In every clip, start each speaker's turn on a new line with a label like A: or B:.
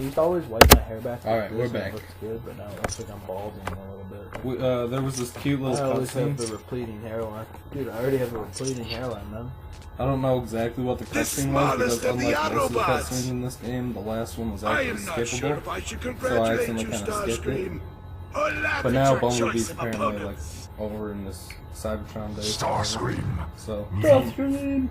A: used to always wipe my hair back.
B: All right, we're back.
A: It looks good, but now it looks like I'm balding a little bit.
B: There was this cute little
A: I always have
B: cutscene.
A: the repleting hairline. Dude, I already have a repleting hairline, man.
B: I don't know exactly what the cutscene was because unlike most of the cutscenes in this game, the last one was actually skippable. So I accidentally kind of skipped it. But now Bumblebee's apparently like over in this Cybertron day.
C: Starscream.
B: So
A: Starscream.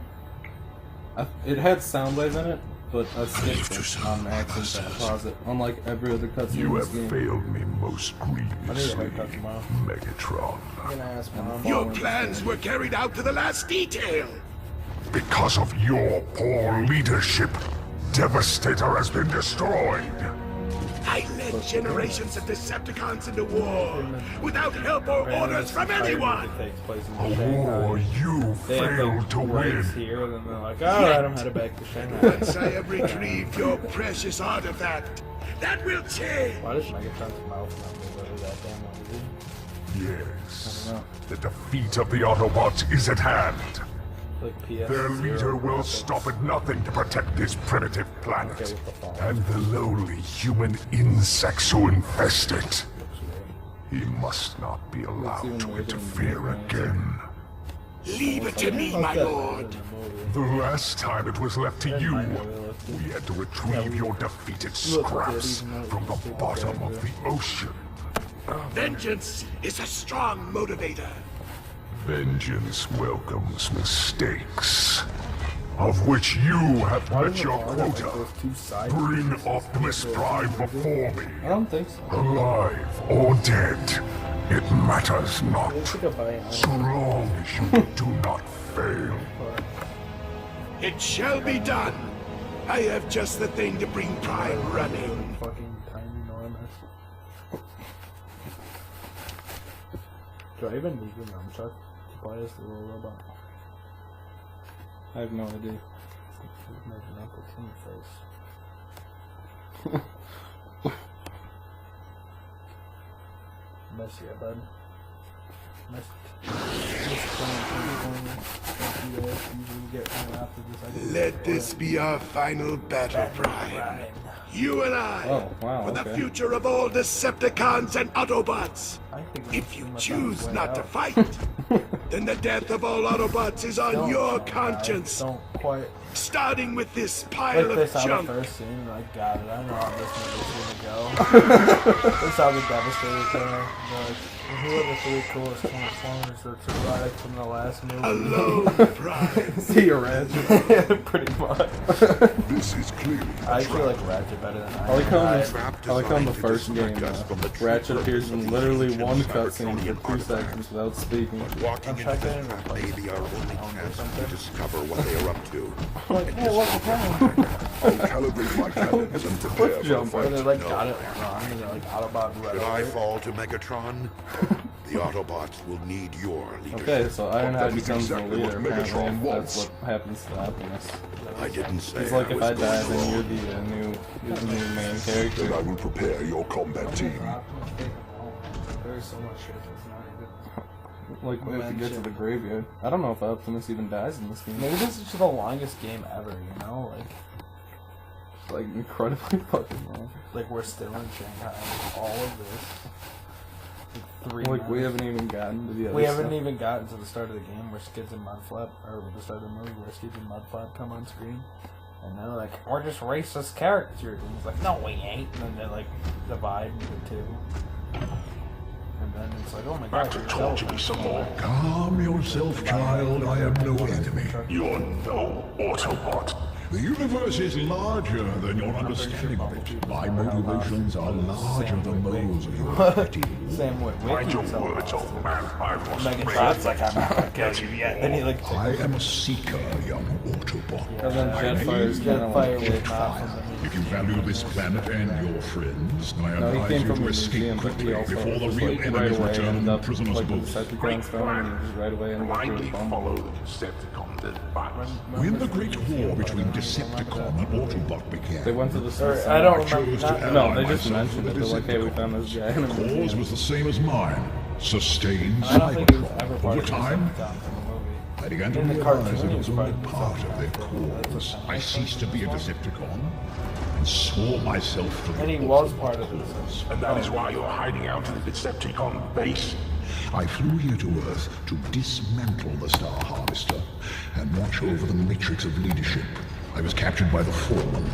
B: it had Soundwave in it, but I skipped it on accident to pause it. Unlike every other cutscene in
C: You
B: this
C: have
B: game.
C: failed me most
A: I need a
C: grievously,
A: haircut tomorrow.
C: Megatron.
A: I'm gonna ask Mom.
D: Your plans were carried out to the last detail.
C: Because of your poor leadership, Devastator has been destroyed.
D: I led generations of Decepticons into war without help or orders from anyone.
C: A war you failed to win.
A: Here, and then they're like, alright, I'm headed back to Shanghai.
D: Once I have retrieved your precious artifact, that will change.
A: Why does Megatron's mouth not move over that damn long?
C: Yes, the defeat of the Autobots is at hand.
A: Like PS.
C: Their leader will stop at nothing to protect this primitive planet and the lowly human insects who infest it. He must not be allowed to interfere again.
D: Leave it to me, my lord.
C: The last time it was left to you, we had to retrieve your defeated scraps from the bottom of the ocean.
D: Vengeance is a strong motivator.
C: Vengeance welcomes mistakes, of which you have met your quota. Bring Optimus Prime before me,
B: I don't think so.
C: alive or dead. It matters not, so long as you do not fail.
D: It shall be done. I have just the thing to bring Prime running.
A: Fucking tiny enormous. Do I even need the nunchuck to play as the little robot?
B: I have no idea.
A: Imagine Uncle Tim face. Miss you, bud.
D: Let this be our final battle, Prime. You and I,
B: Oh, wow,
D: for the
B: okay.
D: future of all Decepticons and Autobots. If you choose not to fight, then the death of all Autobots is on your conscience.
A: Don't quite
D: Starting with this pile
A: like
D: of
A: this out of
D: junk.
A: first scene. Like, got it. I know how this movie's gonna go. This how the Devastator came. Like, who are the three coolest Transformers that survived from the last movie?
D: Alone, Prime.
B: See your Ratchet.
A: Pretty much.
C: This is clearly
A: I actually like Ratchet better than
B: I like how in the
D: designed to
B: first game,
D: disconnect us from the
B: Ratchet
D: true
B: appears in
D: purpose of
B: literally
D: the
B: one
D: ancient
B: cutscene
D: Cybertronian
B: for 2
D: artifact.
B: seconds without speaking.
D: Walking into
A: checking
D: this
A: in
D: path
A: with,
D: may
A: like,
D: be our only chance to discover what they are up to.
A: Like, hey, what's the problem?
C: I'll calibrate my cannons and prepare for
B: jump,
A: Or
C: fight.
A: they like got it wrong, and they're like Autobot red.
D: Should I fall to Megatron? The Autobots will need your leadership.
B: Okay, so Ironhide
C: That is
B: becomes the
C: exactly
B: leader,
C: what Megatron
B: apparently. That's
C: wants.
B: what happens to Optimus.
D: I didn't say
B: It's like
D: I
B: if
D: was
B: I die,
D: going
B: then you're
D: wrong.
B: the new main
C: Then
B: character.
C: I will prepare your combat team.
A: There's so much shit that's not even.
B: Like, we have to get to the graveyard. I don't know if Optimus even dies in this game.
A: Maybe this is just the longest game ever, you know?
B: Like, incredibly fucking long.
A: Like we're still in Shanghai. All of this. Like 3
B: Like, we
A: months.
B: haven't even gotten to the other
A: We haven't
B: stuff.
A: even gotten to the start of the game where Skids and Mudflap, or the start of the movie where Skids and Mudflap come on screen. And they're like, we're just racist characters. And he's like, no, we ain't. And then they like divide into two. And then it's like, oh my god, you're
C: Torture me some more.
E: Calm yourself, child. I am no enemy.
C: You're no Autobot.
E: The universe is larger than your understanding of it. My motivations are larger than those of your petty.
A: Same way.
C: Mind your words, old man. I was
A: Megatron's like, I'm not gonna kill you yet. Then he like,
E: I am a seeker, young Autobot.
B: And then Jetfire's kind of
A: Jetfire
B: like...
A: was not from the
E: If you value this planet and your friends, I
B: No, he
E: advise
B: came
E: you
B: from
E: to
B: the
E: escape
B: museum, but he
E: quickly
B: also
E: before the
B: was
E: real
B: like right
E: enemies
B: away
E: return
B: ended
E: and
B: up
E: prisoners
B: like with
E: both.
B: the Decepticon stone, and he just right away ended up
C: blindly
B: with
C: follow
B: Bumblebee.
C: the Decepticons' advice.
E: When the great war between Decepticon and Autobot began,
B: They went to the
A: I don't
E: I
A: remember.
E: chose to
A: Not,
E: ally
B: No, they just
E: myself
B: mentioned
E: with
B: it.
E: the
B: They're like, hey, we found this guy in a
E: Cause
B: museum.
E: was the same as mine. Sustain
A: I don't think he was ever
E: Cybertron.
A: part
E: Over
A: of the
E: time,
A: Decepticons in the movie.
E: I began to
A: In the
E: realize
A: cartoon,
E: that
A: he
E: it
A: was
E: was
A: part
E: only
A: of the
E: part of their
A: Decepticons.
E: cause. I ceased to be a Decepticon and swore myself to the
A: And he was part of this.
C: And that is why you're hiding out in the Decepticon base.
E: I flew here to Earth to dismantle the Star Harvester and watch over the matrix of leadership. I was captured by the Foreman.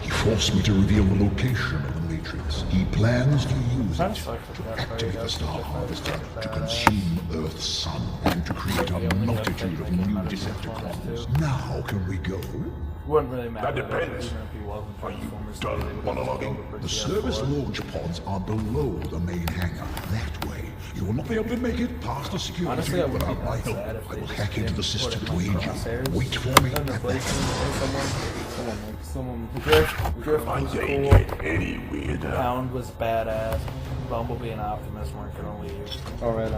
E: He forced me to reveal the location of the matrix. He plans to use it to activate the Star Harvester to consume Earth's sun and to create a multitude of new Decepticons. Now can we go?
A: Wouldn't really matter.
C: That depends.
A: Even if he wasn't
C: Are you
A: Transformers,
C: done
A: they would
C: monologuing?
A: go over
E: The
A: to
E: service
A: PS4.
E: launch pods are below the main hangar. That way, you will not be able to make it past the security
A: Honestly, I would
E: without
A: be
E: my
A: that
E: help.
A: sad if
E: I
A: they
E: will
A: just
E: hack into
A: didn't
E: the
A: put
E: system
A: him
E: to
A: on
E: aid you.
A: crosshairs.
E: Wait for me
A: And
E: at
A: replace
E: that.
A: him with
B: Someone.
A: Drift
C: My
A: was
C: day
A: cool.
C: get any weirder.
A: Pound was badass. Bumblebee and Optimus weren't gonna leave.
B: Alright,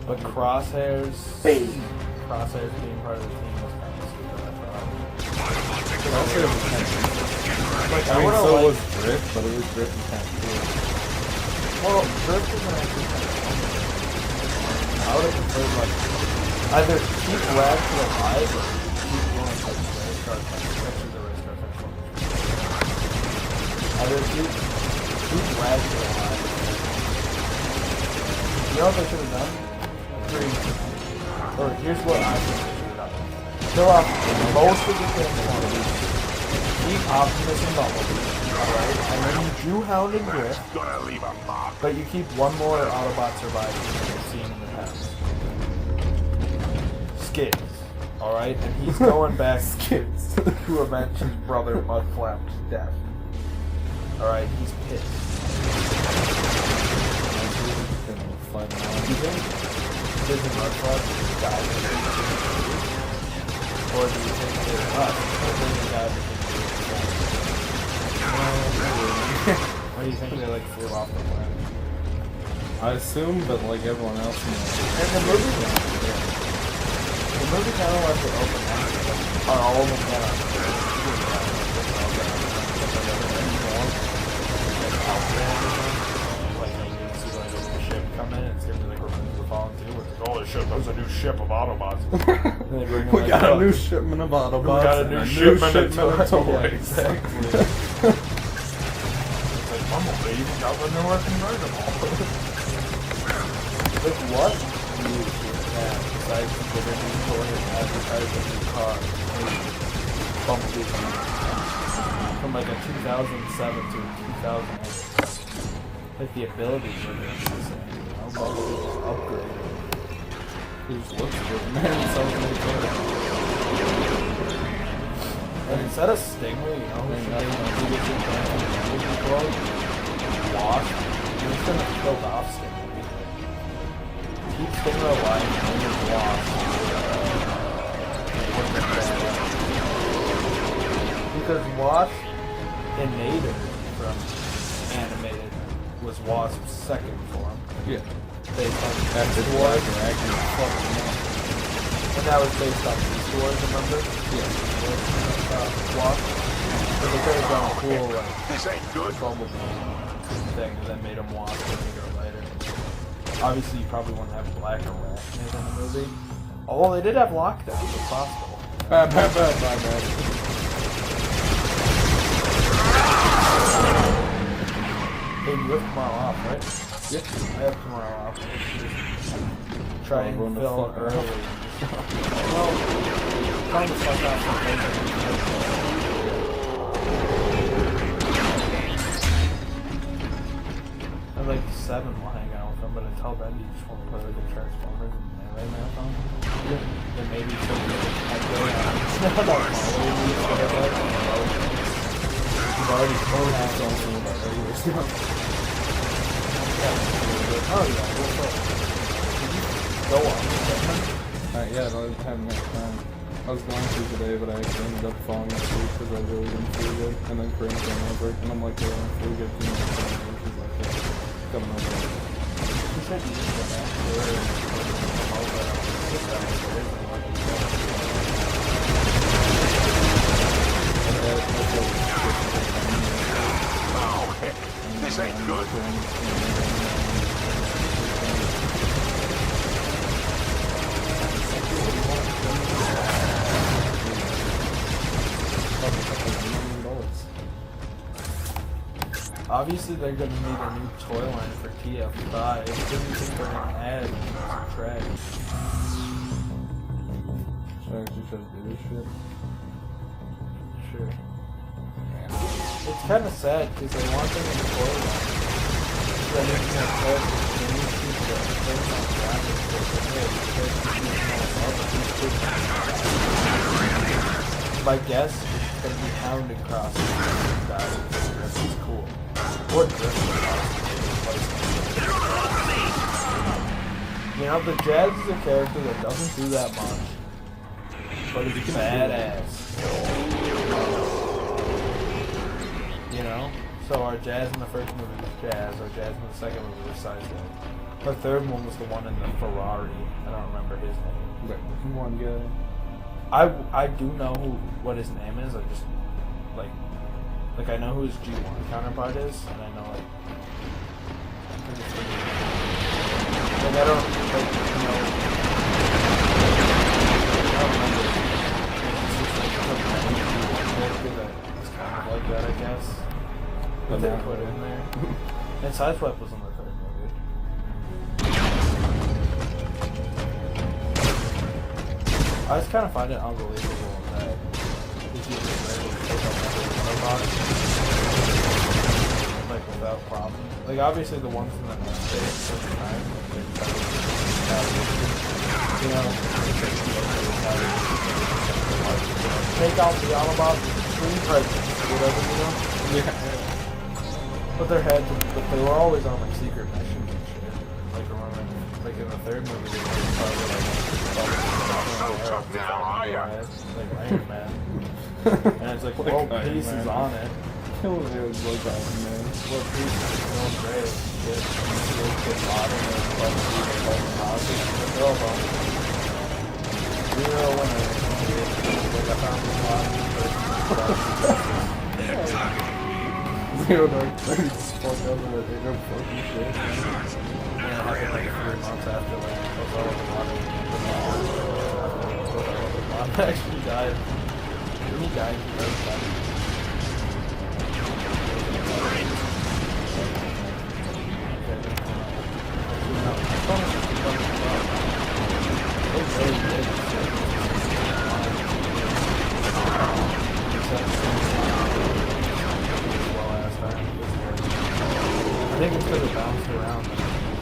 A: But Crosshairs being part of the team was kind of stupid, I thought. Like,
B: I mean,
A: would've
B: so
A: liked-
B: was Drift, but it was Drift and kind of cool.
A: Well, Drift isn't actually kind of fun. I would have preferred, like, either keep Ratchet alive or keep going like the race car actually the race car transformers. Either keep Ratchet alive. You know what they should have done? Or here's what I think they should have done. Kill off most of the Transformers. Keep Optimus and Bumblebee, alright? And then you do Hound and Drift,
C: Gonna leave a mark.
A: but you keep one more Autobot surviving than you've seen in the past. Skids, alright? And he's going back Skids to avenge his brother Mudflap's death. Alright, he's pissed. Do you think Skids and Mudflap died? Or do you think they're us? Or do you guys Or do you think they like flew off the planet?
B: I assume, but like everyone else in
A: And the movie, kind of left it open ended. Like, are all of them gonna like you can see like a ship come in, it's gonna be like Revenge of the Fallen 2, where it's like, oh shit, there's a new ship of Autobots. And they bring in,
B: we
A: like,
B: got a
A: oh,
B: new shipment of Autobots.
A: we got a
B: and
A: new shipment of toys.
B: Yeah,
A: Exactly. It's like Bumblebee even got the newer convertible. Like what? Besides the new toy and advertising new car, Bumblebee from like a 2007 to a 2008. Like the abilities were the same, you know? Bumblebee just upgraded.
B: He just looks good, man. So many toys.
A: And instead of Stingray, you know, who should Wasp, you're just gonna kill off Stingray. Keep Stingray alive and use Wasp. Because Wasp in Nader from animated was Wasp's second form.
B: Yeah.
A: Based on
B: After
A: Beast Wars.
B: fucking
A: And that was based on Beast Wars, remember?
B: yeah.
A: Wasp. So they could have done a cool, like,
C: This ain't good.
A: Bumblebee thing and then made him Wasp and make her lighter. Obviously, you probably wouldn't have Black or Arachnid in the movie. Although they did have Lockdown, so it's possible.
B: Bad.
A: Hey, you have tomorrow off, right?
B: Yeah.
A: I have tomorrow off. Try and
B: Run the
A: film
B: fuck
A: early.
B: out.
A: Well, trying to fuck out some things. I have like 7 will hang out with them, but until then, you just want to play like the Transformers and Melee Marathon. Yeah. Then maybe I'd go you've already had something about regular stuff. Oh yeah, what's up? Go on.
B: Yeah, I haven't had time. I was going to today, but I actually ended up falling asleep because I really didn't feel good. And then Corinne came over, and I'm like, yeah, I feel good. And she's like, yeah, coming over.
A: She said you just went back to her and come over and sit downstairs and like
C: Oh, heck. This ain't good.
A: Obviously, they're gonna need a new toy line for TF5. Didn't think they're gonna add some trash.
B: Should I actually try to do this shit?
A: Sure. It's kind of sad because they want them in the toy line. They need more characters. They need to keep the thing on graphics. My guess is going to be Hound and Cross. That's cool. Or Drift. You know, the Jazz is a character that doesn't do that much, but he's badass. You know? So our Jazz in the first movie was Jazz, our Jazz in the second movie was Sideswipe. The third one was the one in the Ferrari. I don't remember his name.
B: Like, one guy.
A: I do know what his name is. I just like I know who his G1 counterpart is, and I know like I don't like you know. I don't remember. It's just like a character that is kind of like that, I guess. But they put in there. And Sideswipe was in the third movie. I just kind of find it unbelievable that if you just able to take up Autobot like without problem. Like obviously the ones in the next day at certain time, you know, take out the Autobot, screen presence, whatever, you know. Yeah. But they were always on like secret missions and shit. Like remember, like in the third movie, they were probably like Iron Man. And it's like, well, Peace is on it.
B: Killing it was like Iron Man.
A: Well, Peace is going great. Shit. Get modern and Bumblebee and houses. They're all on it. Zero winner. Like I found the modern.
B: Zero Dark 30 just fucked up with it. They don't fucking shit.
A: Yeah, it happened like 3 months after like that's all the water. Actually died. He died. He died. I think it's because it bounced around.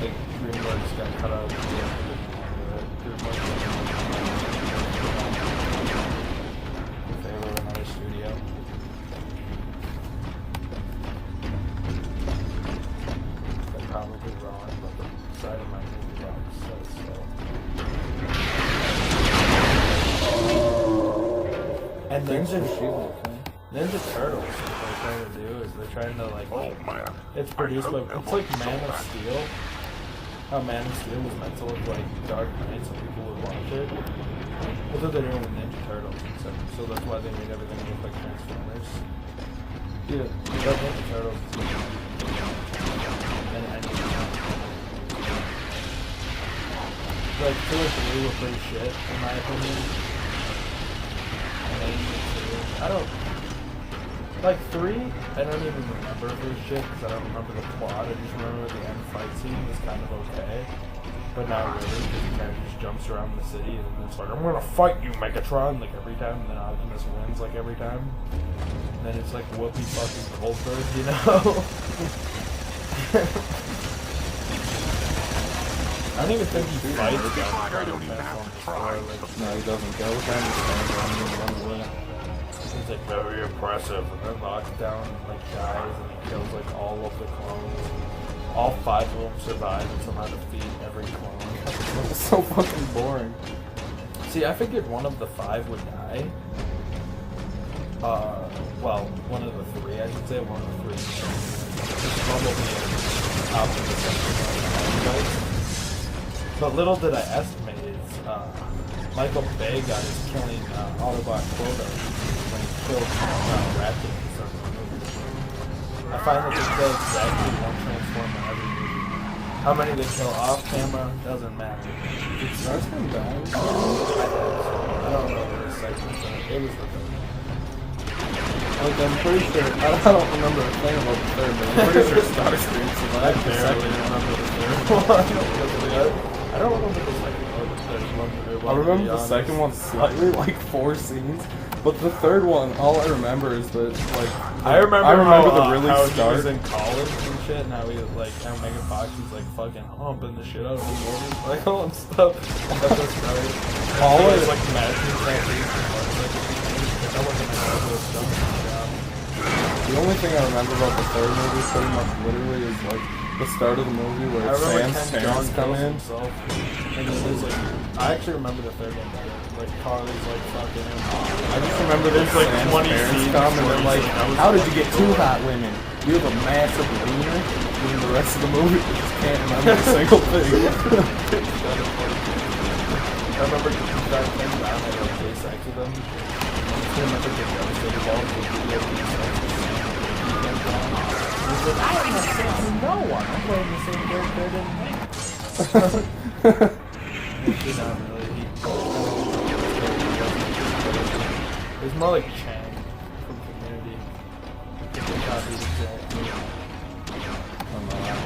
A: Like Greenberg just got cut out. Studio. They're probably wrong, but the side of my movie box says so. And Ninja Turtles, what they're trying to do is they're trying to like, it's produced by, it's like Man of Steel. How Man of Steel was meant to look like Dark Knight so people would watch it. That's what they're doing with Ninja Turtles, so that's why they made everything look like Transformers. Yeah, because Ninja Turtles is like 2 or 3 were pretty shit, in my opinion. I don't... Like 3, I don't even remember if it was shit, because I don't remember the plot, I just remember the end fight scene was kind of okay. But not really, because he kind of just jumps around the city and then it's like, I'm gonna fight you, Megatron, like every time, and then Optimus wins like every time. And then it's like Whoopi fucking Goldberg, you know? I don't even think he fights.
B: No, he doesn't go. He kind of stands around and runs away.
A: He's like very impressive, and then knocks down like guys and he kills like all of the clones. All 5 of them survive and somehow defeat every clone.
B: It's so fucking boring.
A: See, I figured one of the 5 would die. Well, one of the 3, I should say, one of the 3. Just Bumblebee and Autobot. But little did I estimate is, Michael Bay got his killing Autobot quota when he killed Ratchet in the second movie. I find that they kill exactly one Transformer every movie. How many they kill off camera doesn't matter.
B: That's kind of bad.
A: I don't know what his segment was. It was the thing.
B: Like, I'm pretty sure, I don't remember a thing about the third, but I'm pretty sure Starscream survived the second.
A: remember the third one. I don't remember the second or the third one.
B: I remember the second one slightly, like 4 scenes, but the third one, all I remember is that, like,
A: I remember
B: the really
A: how
B: start.
A: he was in college and shit, and how he like how Megan Fox was like fucking humping the shit out of his motorcycle and stuff. That's the story.
B: All
A: I
B: it-
A: was like imagining that wasn't
B: The only thing I remember about the third movie, pretty much literally, is like the start of the movie where Sam's parents come in.
A: Himself, and then there's like I actually remember the third one better. Like Carly's like fucking him.
B: I just remember there's like
A: Sam's
B: 20
A: parents
B: scenes
A: come and
B: where
A: they're
B: like,
A: like,
B: how did you get 2 hot women? You have a massive wiener. And the rest of the movie, you just can't remember a single thing.
A: I remember that thing down and like gay sex with them. I remember getting devastated all the video games. He was like, I haven't had sex with no one. I'm playing the same character than me. Not really. It was more like Chang from Community.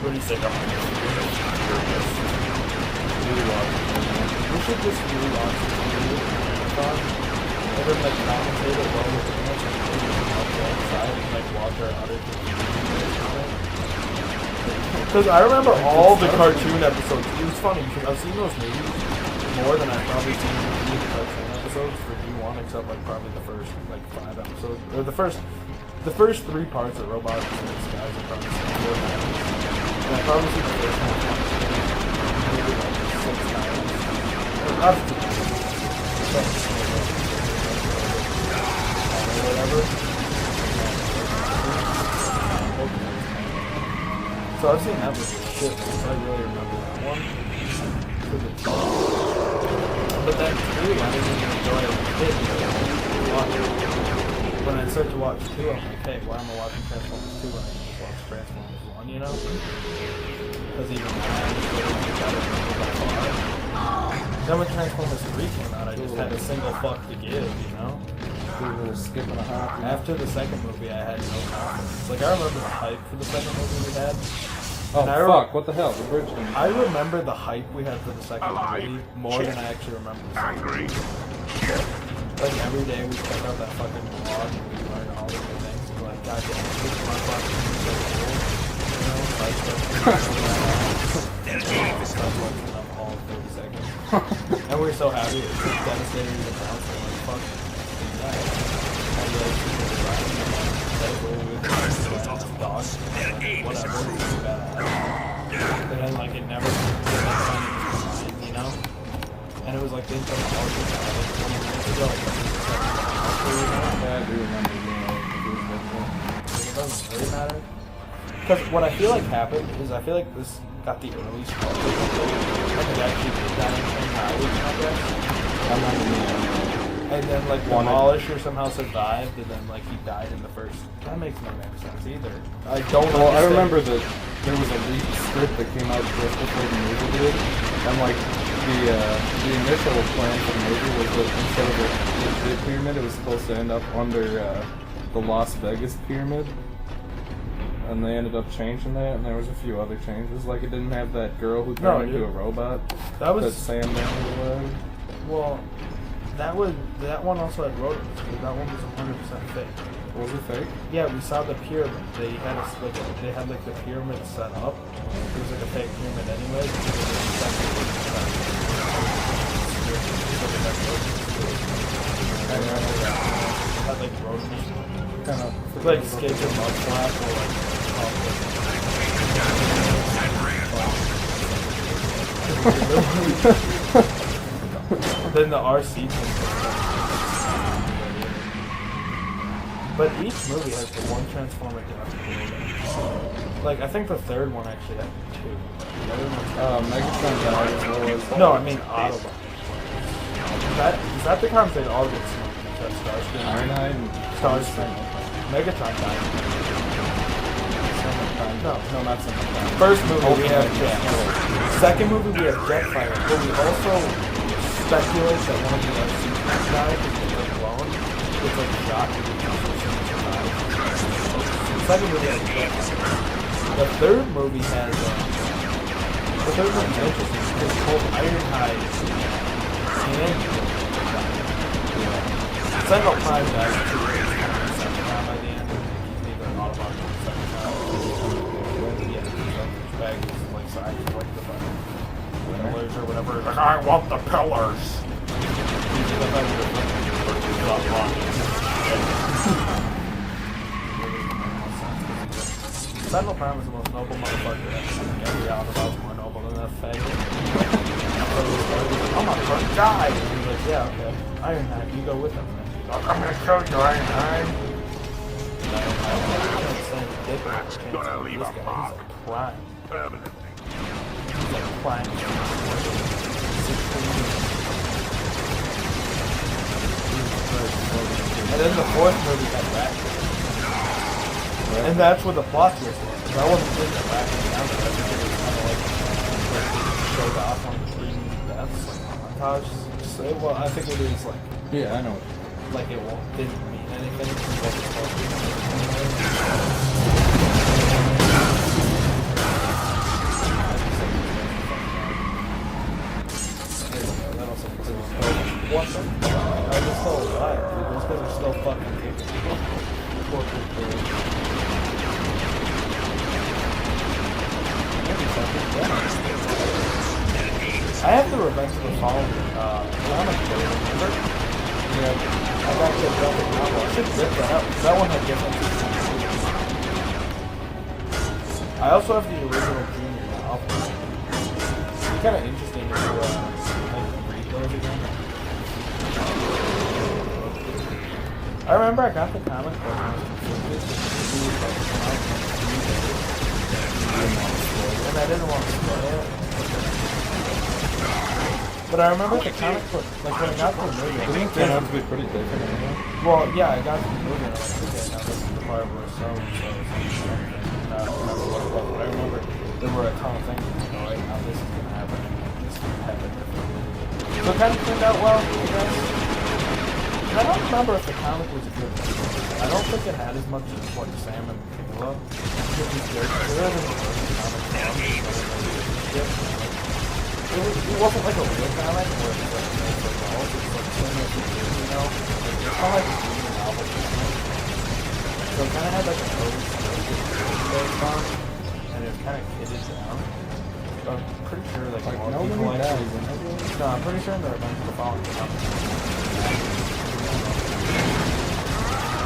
A: What do you think? We should just rewatch this movie and then like commentate it while we're doing it and maybe watch the outside and like watch our other because I remember all the cartoon episodes. It was funny because I've seen those movies more than I've probably seen the cartoon episodes for D1, except like probably the first like 5 episodes or the first 3 parts of Robots and Skies are probably seen 4 times. And I probably seen the first one maybe like 6 times. Or whatever. So I've seen that movie shit, so I really remember that one. But then 2, I didn't even enjoy it. When I start to watch 2, I'm like, hey, why am I watching Transformers 2 when I can just watch Transformers 1, you know? Because even that is really better by far. Then when Transformers 3 came out, I just had a single fuck to give, you know?
B: We were skipping a hop.
A: After the second movie, I had no confidence. Like, I remember the hype for the second movie we had.
B: Oh,
A: And
B: fuck, what the hell? The bridge didn't...
A: I remember the hype we had for the second movie more than I actually remember the second movie. Like, every day we check out that fucking vlog and we learn all the new things. And we're like, God damn, this is my fucking so cool. You know? So I start watching them all 30 seconds. And we're so happy. It's just devastating to the bounce. We're like, fuck. And then like it never you know? And it was like the internal politics like 20 minutes ago.
B: Yeah, I do remember,
A: It doesn't really matter. Because what I feel like happened is I feel like this got the early start. And it actually did that in college, I guess.
B: I'm not even
A: And then like Demolisher somehow survived, and then like he died in the first. That makes no damn sense either. I don't.
B: Well, I
A: understand.
B: remember that there was a leaked script that came out just before the movie did, and like the initial plan for the movie was that instead of the pyramid, it was supposed to end up under the Las Vegas pyramid, and they ended up changing that, and there was a few other changes, like it didn't have that girl who turned into a robot.
A: That was
B: Sam Daniel.
A: well. That one also had rodents. That one was 100% fake.
B: Was it fake?
A: Yeah, we saw the pyramid. They had the pyramid set up. It was like a fake pyramid anyway. Had like rodents.
B: Kind of
A: Like Skate and Mud Flap or like then the RC thing. But each movie has the one Transformer death. Like I think the third one actually had 2. The other one's
B: Megatron died as well as...
A: no, I mean Autobot. Is that the concept all gets smoked? Starscream.
B: Ironhide and
A: Starscream. Megatron died. No,
B: not Megatron.
A: First movie we have Jet. Second movie we have Jetfire, but we also speculate that one of the RC died because they were blown. It's like a shot to the The second movie has the third movie has the third movie is interesting because it's called Ironhide's and Sentinel Prime dies by the end, and he's either an Autobot or a second time. Yeah, his bag is like size like the pillars or whatever. He's like, I want the pillars. Sentinel Prime is the most noble motherfucker ever. Every Autobot's more noble than that faggot. I'm gonna first die! And he's like, yeah, okay. Ironhide, you go with him. He's like, I'm gonna kill you, Ironhide.
C: That's gonna leave a mark.
A: Prime.
C: Permanently.
A: He's like prime. And then the fourth movie got back. And that's what the plot twist was. I wasn't thinking of backing down to that because it was kind of like showed off on the screen. That's like montage. So, well, I think it is like.
B: Yeah, I know.
A: Like it didn't mean anything. It wasn't supposed to mean what the fuck? Are they still alive, dude? Those guys are still fucking kicking. Poor people. I have the Revenge of the Fallen comic book, remember? Yeah. I got the graphic novel. I should rip that out. That one had different features. I also have the original Junior novel. It's kind of interesting to read those again. I remember I got the comic book when I was and I didn't want to spoil it. But I remember the comic book, like when I got the movie.
B: Doesn't it turn out to be pretty different anyway?
A: Well, yeah, I got the movie and I was like, okay, now this is the part where it's so I remember there were a ton of things, you know, right now this is going to happen, this is going to happen. So it kind of turned out well, I guess. And I don't remember if the comic was good. I don't think it had as much as like Sam and Kayla. It wasn't like a real comic where it was like made for adults. It's like so much weird, you know? It's kind of like a green novel. So it kind of had like a code based on, and it was kind of kidded down. So I'm pretty sure like more people like it. No, I'm pretty sure in the Revenge of the Fallen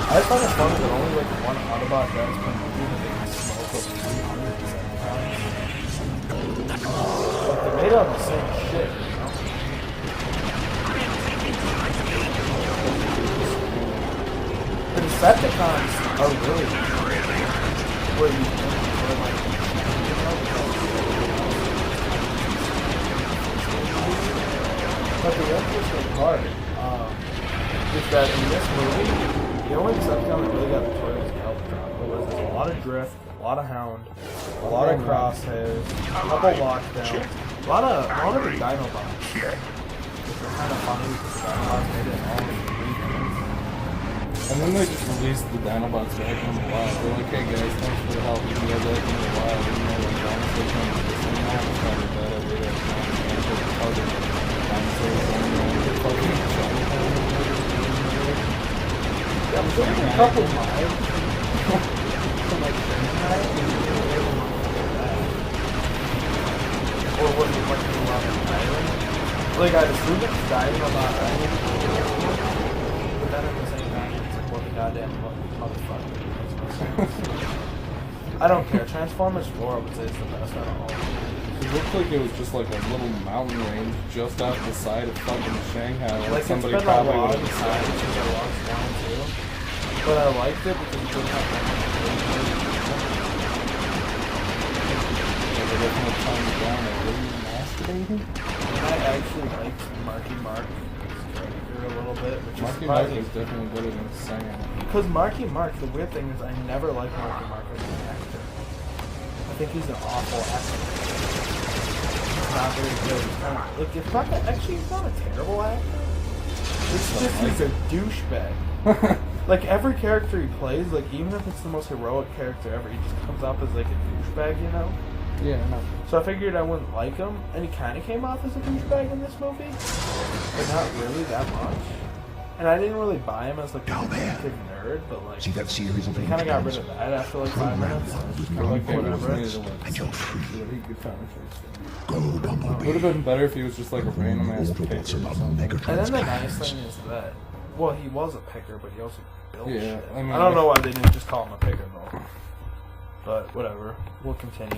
A: I just find it funny that only like one Autobot dies per movie that they can smoke over 370 times. Like they're made out of the same shit, you know? The Decepticons are really where you think they're like, but the interesting part is that in this movie, the only Decepticon that really got destroyed was Galvatron. There's a lot of Drift, a lot of Hound, a lot of Crosshairs, a couple Lockdowns, a lot of the Dinobots. Which are kind of funny because the Dinobots made it all in 3 minutes.
B: And then they just released the Dinobots back in the wild. They're like, hey guys, thanks for the help. You can go back in the wild. You know, like dinosaurs come to this and that. It's kind of bad idea. It's other dinosaurs and fucking yeah, I'm sure there's a couple lives from like Fahrenheit or what you might do on an island. Like I'd assume it's dying on that island, but then at the same time it's like what the goddamn motherfucker. I don't care. Transformers 4 I would say is the best out of all. It looked like it was just like a little mountain range just off the side of fucking Shanghai. Like somebody probably would have decided to go on too. But I liked it because it didn't have that much masturbating. And I actually liked Marky Mark's character a little bit, which Marky Mark is definitely better than singing.
A: Because Marky Mark, the weird thing is I never liked Marky Mark as an actor. I think he's an awful actor. He's not very good. He's kind of, like, it's not that, actually he's not a terrible actor. It's just he's a douchebag. like every character he plays, like even if it's the most heroic character ever, he just comes off as like a douchebag, you know?
B: Yeah, I know.
A: So I figured I wouldn't like him, and he kind of came off as a douchebag in this movie, but not really that much. And I didn't really buy him as like a detective nerd, but like
E: See that series of
A: they kind of got rid of that after like 5 minutes.
E: with
A: Or like
E: whatever.
A: whatever.
E: And you're free.
B: He could kind of fix it.
E: Go, Bumblebee.
B: Would have been better if he was just like a random ass
E: Autobots
B: picker or
E: about
B: something.
A: And then the nice
E: Megatron's
A: thing is that, well, he was a picker, but he also built
B: Yeah,
A: shit.
B: I mean,
A: I don't know why they didn't just call him a picker though. But whatever, we'll continue.